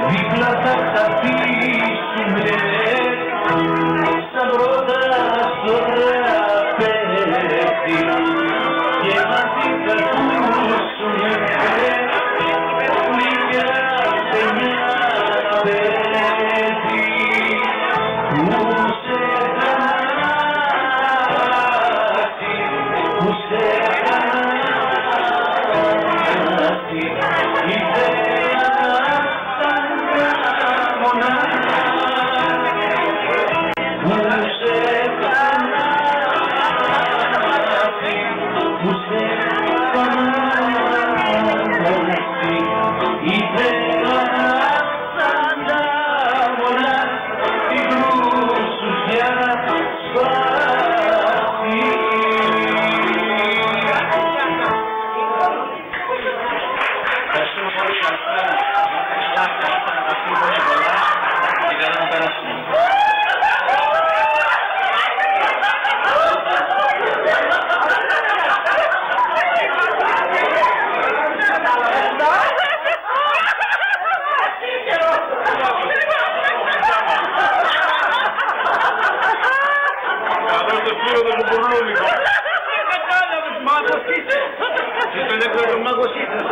δίπλα θα καθίσουμε σαν πρώτα στο τραπέζι και μαζί θα ακούσουμε μια παινιά να παίζει που σε χάσει, που σε χάσει η θέα σαν κάμωνα που σε χάσει, που σε χάσει η θέα σαν κάμωνα την κρούσουσια σπάσει. Ευχαριστούμε πολύ, καλησπέρα. Αυτή η πολύ πολλά και καλά να περάσουμε. Αυτό το φίλο του Μπουρλούμικο. Δεν κατάλαβες, μάγος είσαι. Και τον έφερε ο μάγος ήθελε.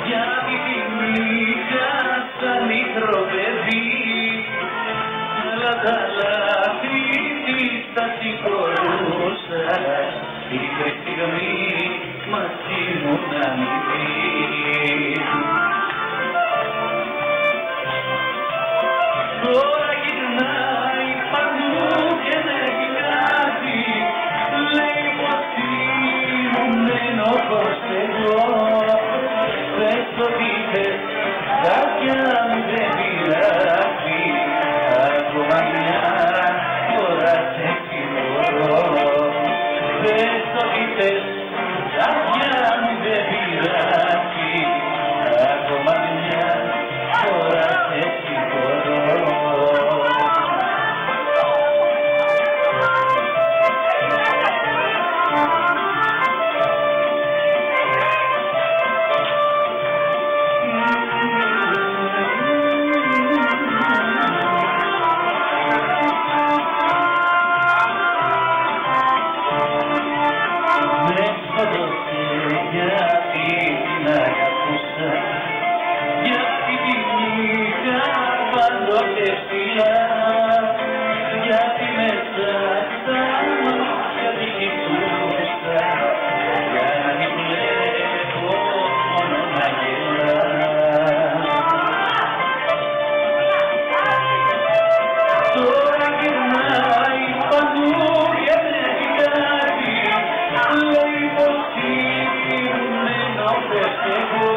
Γιατί θυμήθηκα σαν μικρό παιδί, αλλά τα λάθη της τα συγχωρούσα, είχε στιγμή μαζί μου να μην δει. Τώρα γυρνάει παντού και με κοιτάζει, λέει πως ήμουν ένοχος εγώ. Πες ότι θες, κάποια μου δεν πειράζει, ακόμα μια φορά σε συγχωρώ. Πες ότι θες, κάποια μου δεν πειράζει, ακόμα μια φορά σε συγχωρώ. Γιατί την αγαπούσα, γιατί την είχα πάντοτε ψηλά, γιατί μέσα στα μάτια την κοιτούσα, για να την βλέπω μόνο να γελά. Τώρα γυρνάει παντού και με κοιτάζει, λέει πως ήμουν ένοχος εγώ.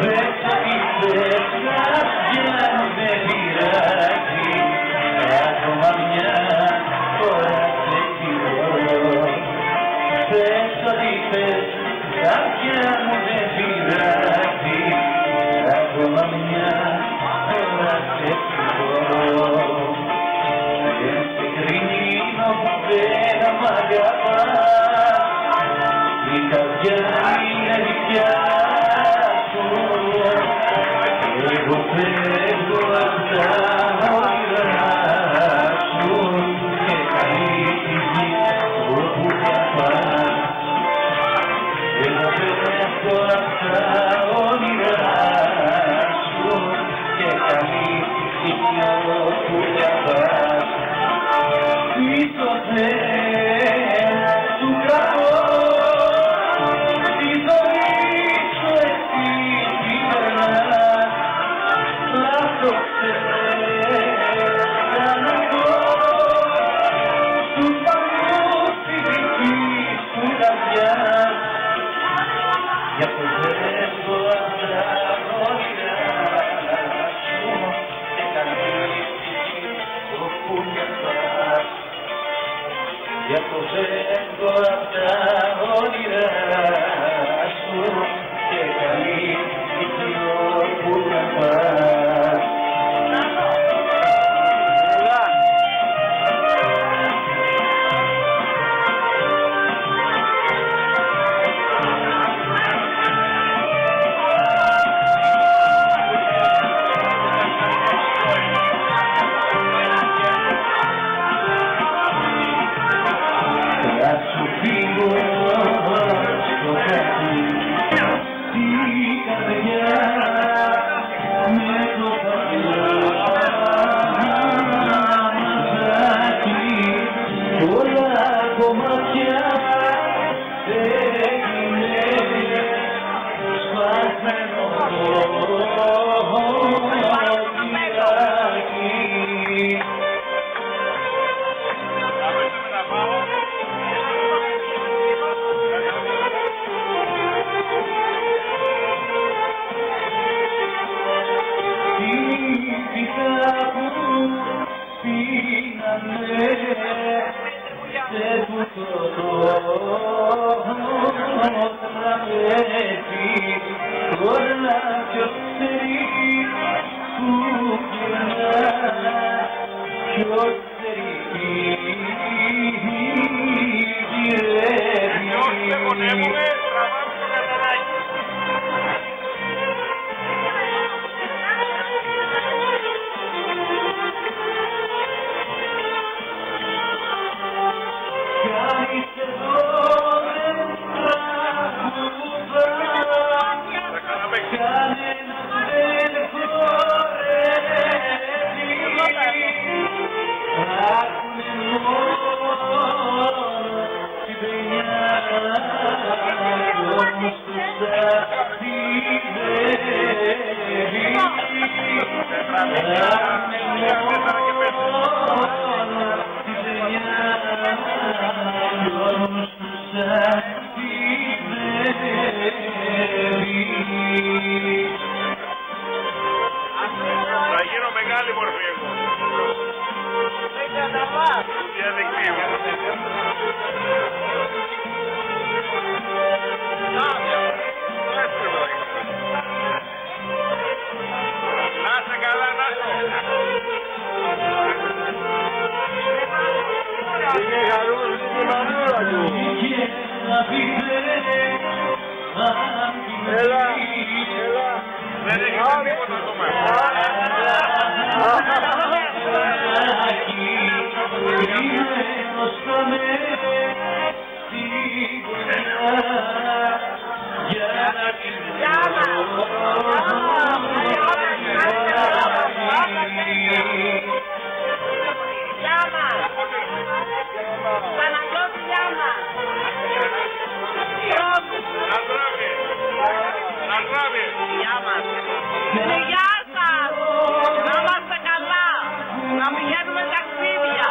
Πες ότι θες, κάποια μου δεν πειράζει, ακόμα μια φορά σε συγχωρώ. Πες ότι θες, κάποια μου δεν πειράζει, ακόμα μια φορά σε συγχωρώ. Δεν σε κρίνω που δεν μ' αγαπάς, η καρδιά είναι δικιά σου. Εγώ φεύγω απ' τα όνειρά σου και καλή τη γη όπου θα πας. Εγώ φεύγω απ' τα όνειρά σου και καλή τη γη όπου θα πας. Πίσω δεν του κρατώ τη ζωή. για το ζέστο αυτά όνειρά σου και καλύψει το που νιώθας. Για το ζέστο αυτά όνειρά σου και καλύψει το που νιώθας. Θα γίνω μεγάλη μορφή εγώ. Να σε καλά, να σε. Είναι χαρούμενη στη μανούρα του. Έλα, έλα. Δεν έχει τίποτα ακόμα. Γεια σας! Να είμαστε καλά! Να πηγαίνουμε ταξίδια!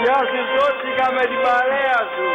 Γεια σου, σώθηκα με την παρέα σου.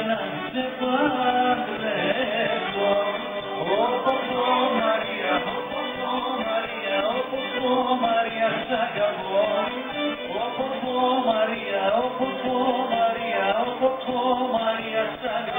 να σε παντρεύω. Μαρία, Μαρία, Μαρία, σ' αγαπώ. Μαρία, Μαρία, Μαρία, σ' αγαπώ.